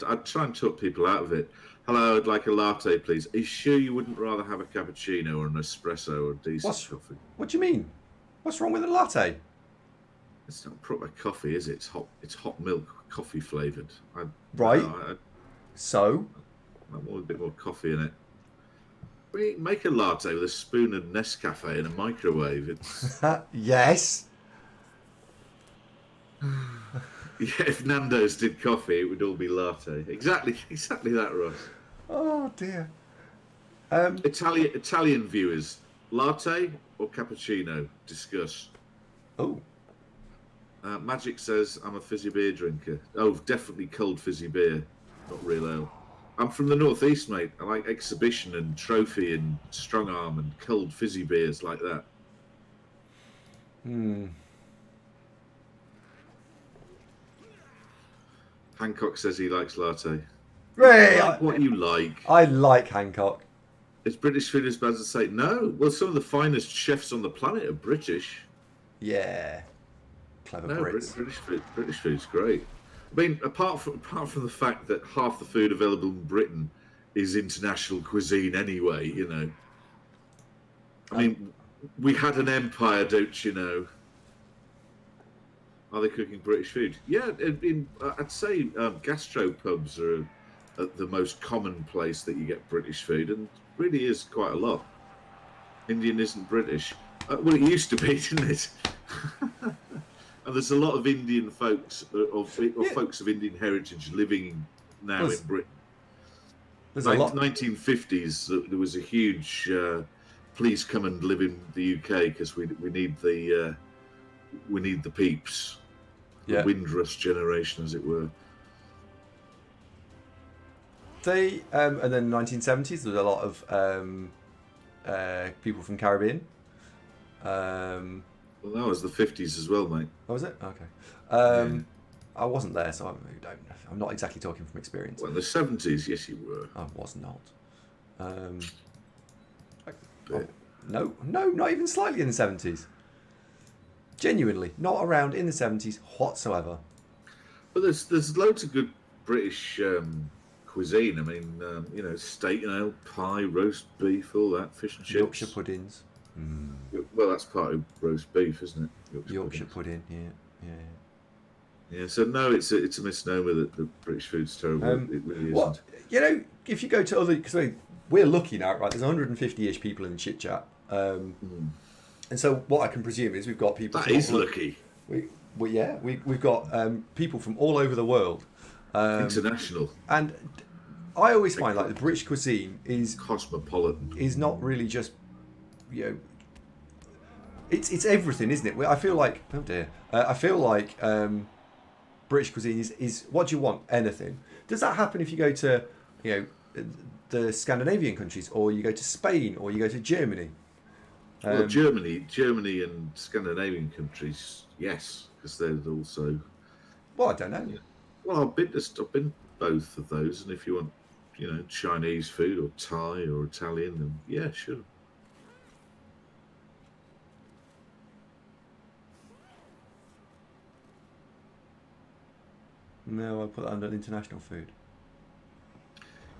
I'd try and talk people out of it. Hello, I'd like a latte, please. Are you sure you wouldn't rather have a cappuccino or an espresso or a decent coffee? What do you mean? What's wrong with a latte? It's not proper coffee, is it? It's hot milk, coffee flavoured. Right. So? I want a bit more coffee in it. We make a latte with a spoon of Nescafe in a microwave. It's yes. Yeah, if Nando's did coffee, it would all be latte. Exactly that, Ross. Oh dear. Italian viewers, latte or cappuccino? Discuss. Oh. Magic says I'm a fizzy beer drinker. Oh, definitely cold fizzy beer, not real ale. I'm from the northeast, mate. I like exhibition and trophy and strong arm and cold fizzy beers like that. Hancock says he likes latte. Hey, like what you like. I like Hancock. Is British food as bad as say? No. Well, some of the finest chefs on the planet are British. Yeah. Clever Brits. British food's great. I mean, apart from the fact that half the food available in Britain is international cuisine anyway, you know. I mean, we had an empire, don't you know? Are they cooking British food? Yeah, I'd say gastropubs are the most common place that you get British food, and really is quite a lot. Indian isn't British. Well, it used to be, didn't it? And there's a lot of Indian folks, or folks of Indian heritage living now in Britain. There's a lot. 1950s, there was a huge, please come and live in the UK because we need the peeps. The Windrush generation, as it were. And then 1970s, there was a lot of people from Caribbean. Well, that was the 50s as well, mate. Oh, was it? Okay. I wasn't there, so I'm not exactly talking from experience. Well, in the 70s, yes, you were. I was not. No, not even slightly in the 70s. Genuinely, not around in the 70s whatsoever. But there's loads of good British cuisine. I mean, steak, pie, roast beef, all that, fish and chips. Yorkshire puddings. Well, that's part of roast beef, isn't it? Yorkshire pudding, yeah. Yeah, so no, it's a misnomer that the British food's terrible. It really isn't. If you go to other, because we're lucky now, right? There's 150-ish people in the chit chat, and so what I can presume is we've got people. That is lucky. We've got people from all over the world. International. And I always find like the British cuisine is cosmopolitan. Is not really just, it's everything, isn't it? I feel like British cuisine is what do you want? Anything. Does that happen if you go to the Scandinavian countries, or you go to Spain, or you go to Germany? Well, Germany and Scandinavian countries, yes, because they're also. Well, I don't know. Yeah. Well, I've been both of those, and if you want, Chinese food or Thai or Italian, then yeah, sure. No, I put that under international food.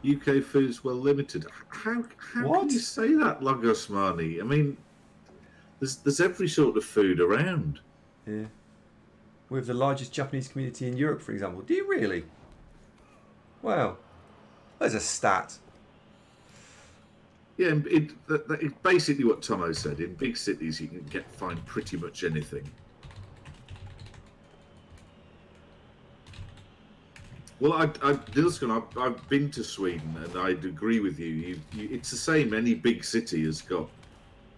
UK food is well limited. How can you say that, Lagos Marnie? I mean, there's every sort of food around. Yeah. We have the largest Japanese community in Europe, for example. Do you really? Wow. There's a stat. Yeah, it's basically what Tomo said. In big cities, you can find pretty much anything. Well, I've been to Sweden, and I'd agree with you. It's the same. Any big city has got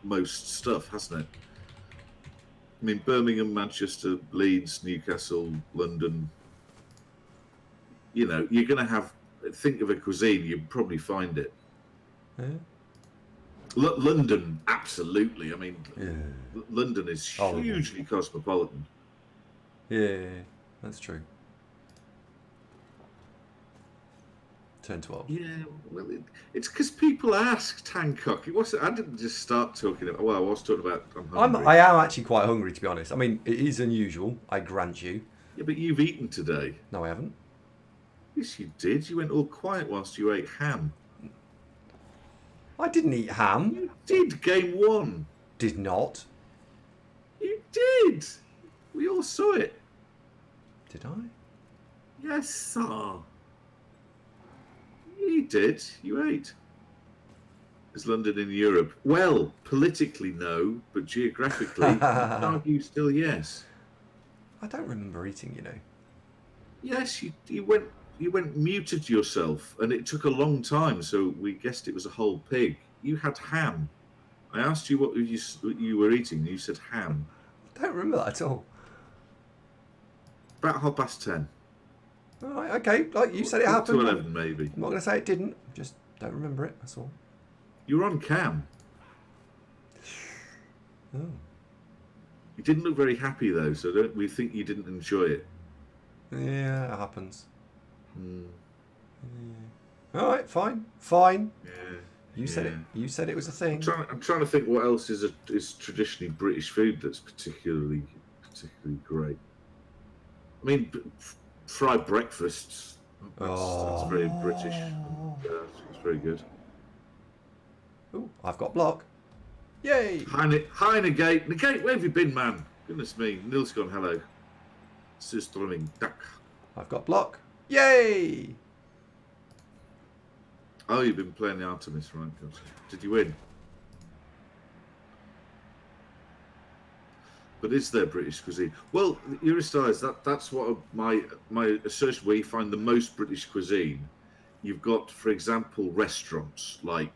most stuff, hasn't it? I mean, Birmingham, Manchester, Leeds, Newcastle, London. You're going to have. Think of a cuisine, you'd probably find it. Yeah. London, absolutely. I mean, London is hugely cosmopolitan. Yeah, that's true. Turn 12. Yeah, well, it's because people asked Hancock. I didn't just start talking about. Well, I was talking about. I'm hungry. I am actually quite hungry, to be honest. I mean, it is unusual, I grant you. Yeah, but you've eaten today. No, I haven't. Yes, you did. You went all quiet whilst you ate ham. I didn't eat ham. You did, game one. Did not. You did. We all saw it. Did I? Yes, sir. You did. You ate. Is London in Europe? Well, politically no, but geographically, you could argue still yes. I don't remember eating, you know. Yes, you went muted yourself, and it took a long time, so we guessed it was a whole pig. You had ham. I asked you what you were eating, and you said ham. I don't remember that at all. About 10:30. All right, okay. Like you said, it happened. To 11, maybe. I'm not going to say it didn't. Just don't remember it. That's all. You were on cam. Oh. You didn't look very happy though, so we think you didn't enjoy it. Yeah, it happens. Mm. Yeah. All right, fine. Yeah. You said it. You said it was a thing. I'm trying to think what else is traditionally British food that's particularly great. I mean, fried breakfasts. That's very British. It's very good. Oh, I've got block. Yay! Hi, Negate. Negate, where have you been, man? Goodness me. Neil's gone hello. Systrumming duck. I've got block. Yay! Oh, you've been playing the Artemis, right? Did you win? But is there British cuisine? Well, Eurostars, that's what my assertion where you find the most British cuisine. You've got, for example, restaurants like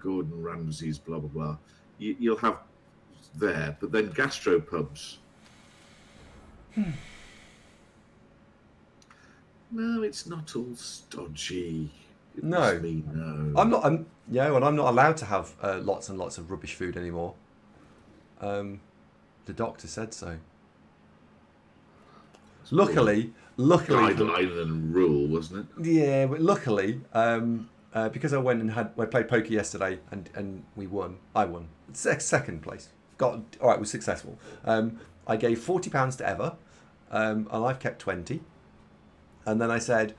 Gordon Ramsay's, blah blah blah. You'll have there, but then gastropubs. No, it's not all stodgy. No. No. I'm not. And I'm not allowed to have lots and lots of rubbish food anymore. The doctor said so. Luckily, guideline and rule, wasn't it? Yeah, but luckily, because I went and I played poker yesterday and we won. I won second place. Was successful. I gave £40 to Eva, and I've kept 20. And then I said,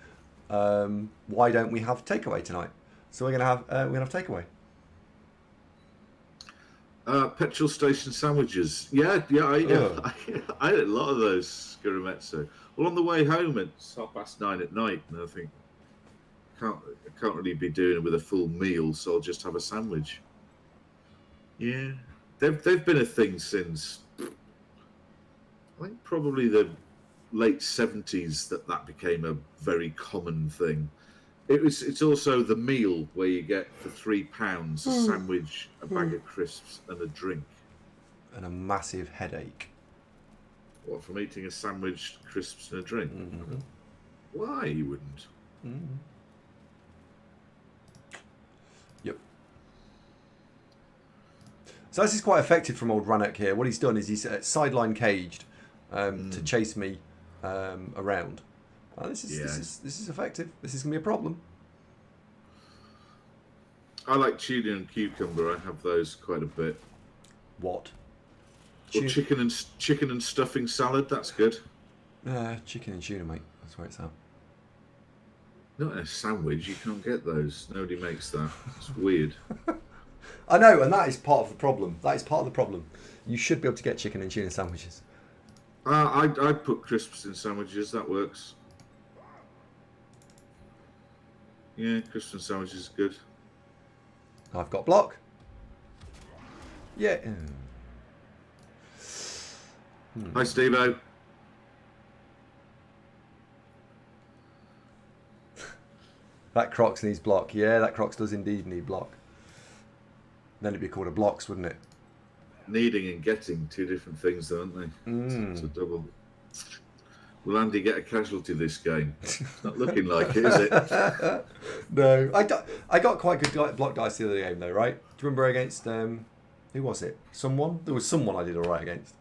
why don't we have takeaway tonight? So we're gonna have takeaway. Petrol station sandwiches. Yeah. I ate a lot of those Scarametso. Well, on the way home, it's 9:30 at night, and I think I can't really be doing it with a full meal, so I'll just have a sandwich. Yeah, they've been a thing since I think probably the late 70s that became a very common thing. It's also the meal where you get for £3 a sandwich, a bag of crisps, and a drink. And a massive headache. What, from eating a sandwich, crisps, and a drink? Mm-hmm. Why you wouldn't? Mm-hmm. Yep. So this is quite effective from old Rannoch here. What he's done is he's sideline caged to chase me around. This is effective. This is gonna be a problem. I like tuna and cucumber. I have those quite a bit. What? Or chicken and stuffing salad. That's good. Chicken and tuna, mate. That's where it's at. Not in a sandwich. You can't get those. Nobody makes that. It's weird. I know, and that is part of the problem. You should be able to get chicken and tuna sandwiches. I put crisps in sandwiches. That works. Yeah, crisps and sandwiches is good. I've got block. Yeah. Hi, Steve-O. That Crocs needs block. Yeah, that Crocs does indeed need block. Then it'd be called a blocks, wouldn't it? Needing and getting, two different things, though, aren't they? It's a double. Will Andy get a casualty this game? It's not looking like it, is it? No. I got quite good block dice the other game, though, right? Do you remember against... who was it? Someone? There was someone I did all right against.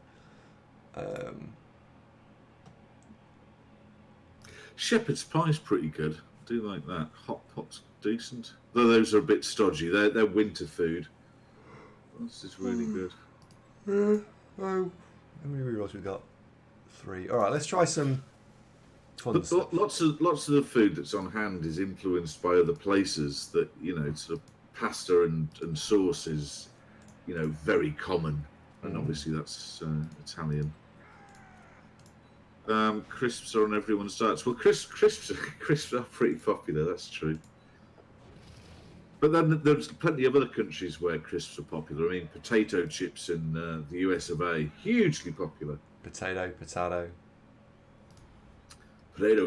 Shepherd's pie's pretty good. I do like that. Hot pot's decent. Though those are a bit stodgy. They're winter food. This is really good. How many rerolls we got? 3. All right, let's try some fun But stuff. lots of the food that's on hand is influenced by other places. That sort of pasta and sauce is, very common, and obviously that's Italian. Crisps are on everyone's diets. Well, crisps are pretty popular. That's true. But then there's plenty of other countries where crisps are popular. I mean, potato chips in the US of A, hugely popular. Potato. Potato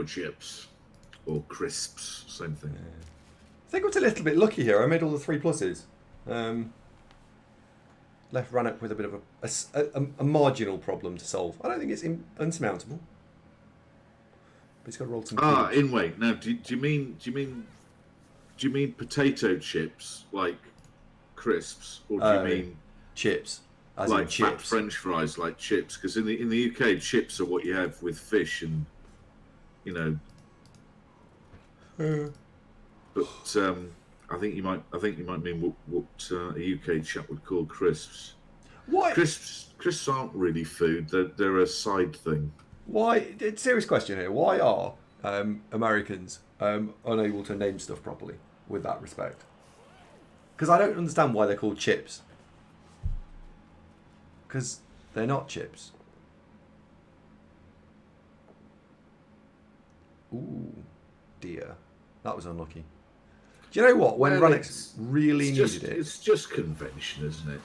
chips or crisps, same thing. Yeah. I think I was a little bit lucky here. I made all the 3 pluses. Left Rannoch with a bit of a marginal problem to solve. I don't think it's unsurmountable. But he's got to roll some. Wait. Now, do you mean potato chips like crisps, or do you mean chips, as like in chips? Fat French fries like chips? Because in the UK, chips are what you have with fish, and But I think you might mean what a UK chap would call crisps. Why? Crisps aren't really food. They're a side thing. Why? Serious question here. Why are Americans unable to name stuff properly with that respect? Because I don't understand why they're called chips. Because they're not chips. Ooh, dear. That was unlucky. Do you know what? When Rannox really needed it... It's just convention, isn't it?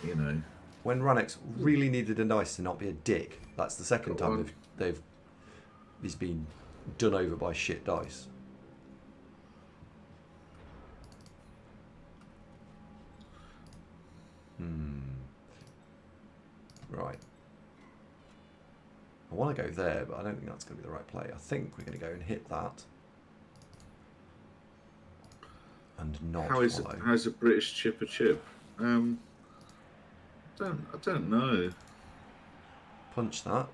When Rannox really needed a dice to not be a dick, that's the second time he's been done over by shit dice. Right. I want to go there, but I don't think that's going to be the right play. I think we're going to go and hit that. And not how's a British chip a chip? I don't know. Punch that.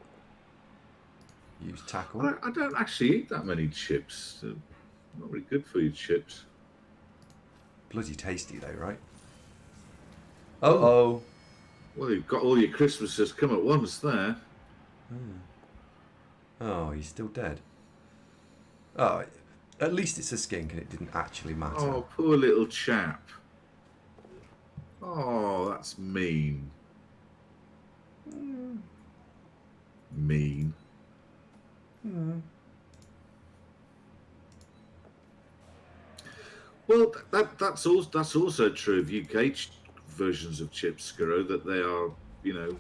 Use tackle. I don't actually eat that many chips. They're not really good for you, chips. Bloody tasty though, right? Uh-oh. Well, you've got all your Christmases come at once there. Oh, he's still dead. Oh, at least it's a skink and it didn't actually matter. Oh, poor little chap. Oh, that's mean. Mean. Well, that's also true of UK versions of chips, Skuro, that they are,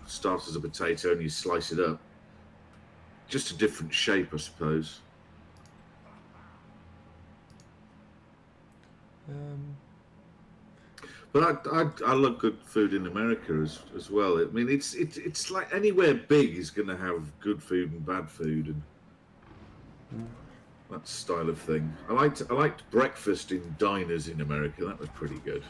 start as a potato and you slice it up. Just a different shape, I suppose. But I love good food in America as well. I mean, it's like anywhere big is going to have good food and bad food, and that style of thing. I liked breakfast in diners in America. That was pretty good.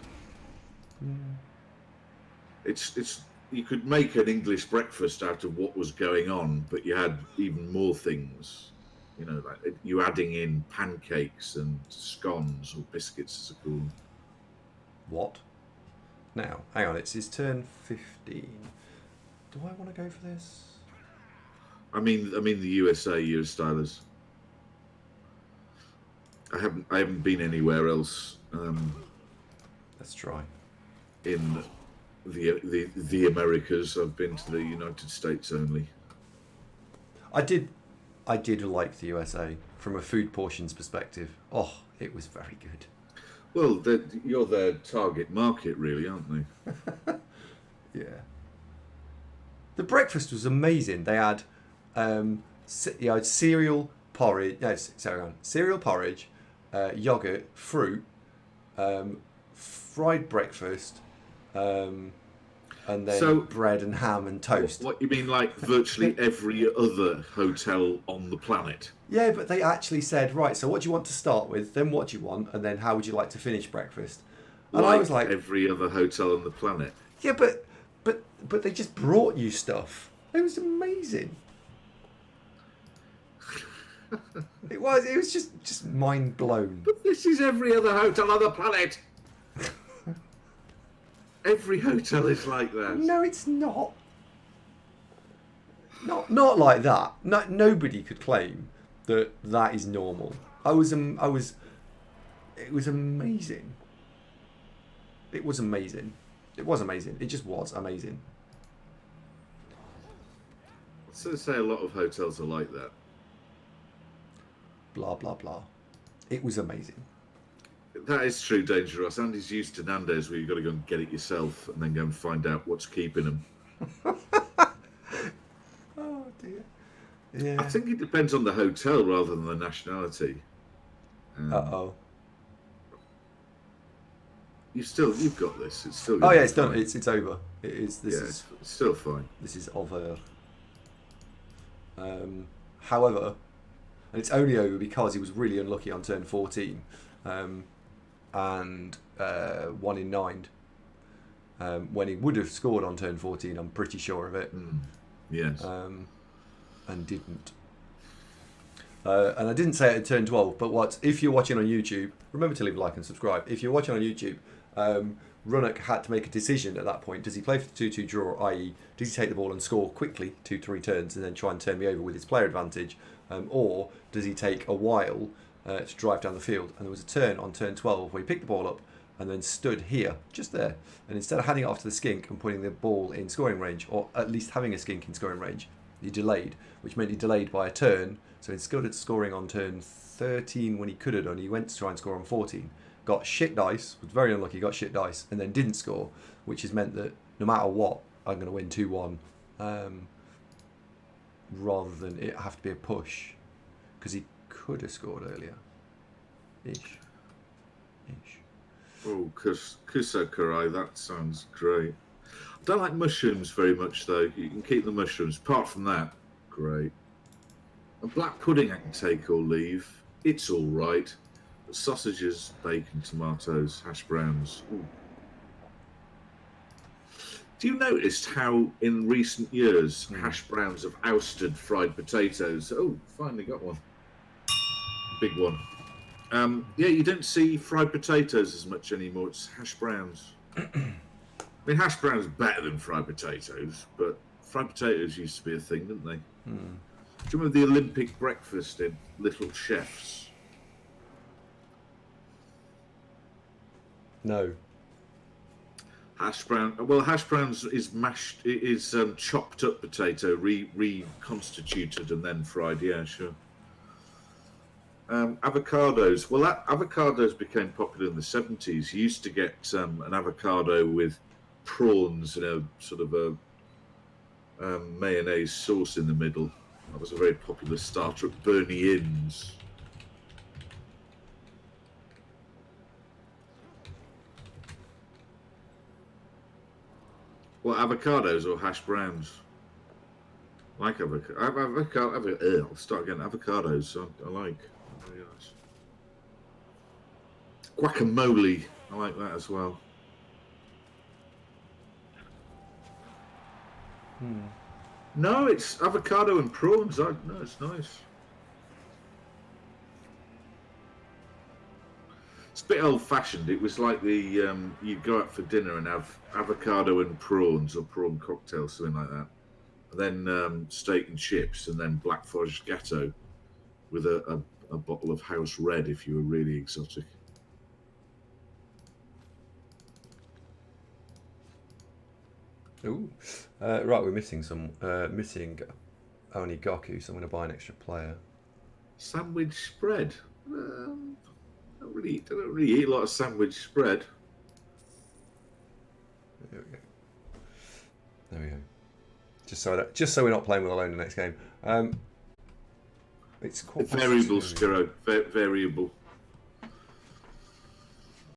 It's you could make an English breakfast out of what was going on, but you had even more things. Like you adding in pancakes and scones or biscuits, as they're called. What? Now, hang on, it's his turn 15. Do I want to go for this? I mean the USA Eurostylers. I haven't been anywhere else. Let's try. In the Americas, I've been to the United States only. I did like the USA from a food portions perspective. Oh, it was very good. Well, you're their target market, really, aren't they? Yeah. The breakfast was amazing. They had, cereal porridge. No, cereal porridge, yogurt, fruit, fried breakfast, and then bread and ham and toast. What you mean, like virtually every other hotel on the planet? Yeah, but they actually said, right, so what do you want to start with, then what do you want, and then how would you like to finish breakfast? And I was like, every other hotel on the planet. Yeah, but they just brought you stuff. It was amazing. It was just mind blown. But this is every other hotel on the planet. Every hotel is like that. No, it's not. Not like that. Nobody could claim that that is normal. It was amazing. It was amazing. It was amazing. It just was amazing. So to say a lot of hotels are like that. Blah blah blah. It was amazing. That is true, Dangerous. Andy's used to Nando's where you've got to go and get it yourself and then go and find out what's keeping them. Oh dear. Yeah. I think it depends on the hotel rather than the nationality. Uh-oh. You've got this. It's still. Oh yeah, it's done. It's over. It is. This is it's still fine. This is over. However, and it's only over because he was really unlucky on turn 14, and 1 in 9. When he would have scored on turn 14, I'm pretty sure of it. Yes. And didn't. And I didn't say it at turn 12, but if you're watching on YouTube, remember to leave a like and subscribe. If you're watching on YouTube, Runnock had to make a decision at that point. Does he play for the 2-2 draw, i.e. does he take the ball and score quickly, 2-3 turns, and then try and turn me over with his player advantage, or does he take a while to drive down the field? And there was a turn on turn 12 where he picked the ball up and then stood here, just there, and instead of handing it off to the skink and putting the ball in scoring range, or at least having a skink in scoring range, he delayed, which meant he delayed by a turn. So instead of scoring on turn 13 when he could have done, he went to try and score on 14. Got shit dice, was very unlucky, got shit dice, and then didn't score, which has meant that no matter what, I'm going to win 2-1, rather than it have to be a push, because he could have scored earlier. Ish. Oh, Kusakurai, that sounds great. I don't like mushrooms very much, though. You can keep the mushrooms. Apart from that, great. A black pudding I can take or leave. It's all right. But sausages, bacon, tomatoes, hash browns. Ooh. Do you notice how in recent years hash browns have ousted fried potatoes? Oh, finally got one. Big one. Yeah, you don't see fried potatoes as much anymore. It's hash browns. I mean, hash browns are better than fried potatoes, but fried potatoes used to be a thing, didn't they? Do you remember the Olympic breakfast in Little Chefs? No. Hash brown. Well, hash browns is mashed. It is chopped up potato, reconstituted, and then fried. Yeah, sure. Avocados. Well, avocados became popular in the 70s. You used to get an avocado with prawns and a sort of a mayonnaise sauce in the middle. That was a very popular starter at Bernie Inn's. Well, avocados or hash browns? Like avocado. I'll start again. Avocados. I like. Very nice. Guacamole. I like that as well. No, it's avocado and prawns. No, it's nice. It's a bit old-fashioned. It was like you'd go out for dinner and have avocado and prawns or prawn cocktail, something like that. And then steak and chips, and then black forest gatto with a bottle of house red if you were really exotic. Ooh. Right, we're missing only Goku, so I'm going to buy an extra player. Sandwich spread. I don't really eat a lot of sandwich spread. There we go. Just so we're not playing with alone the next game. It's variable, Skiro. Variable.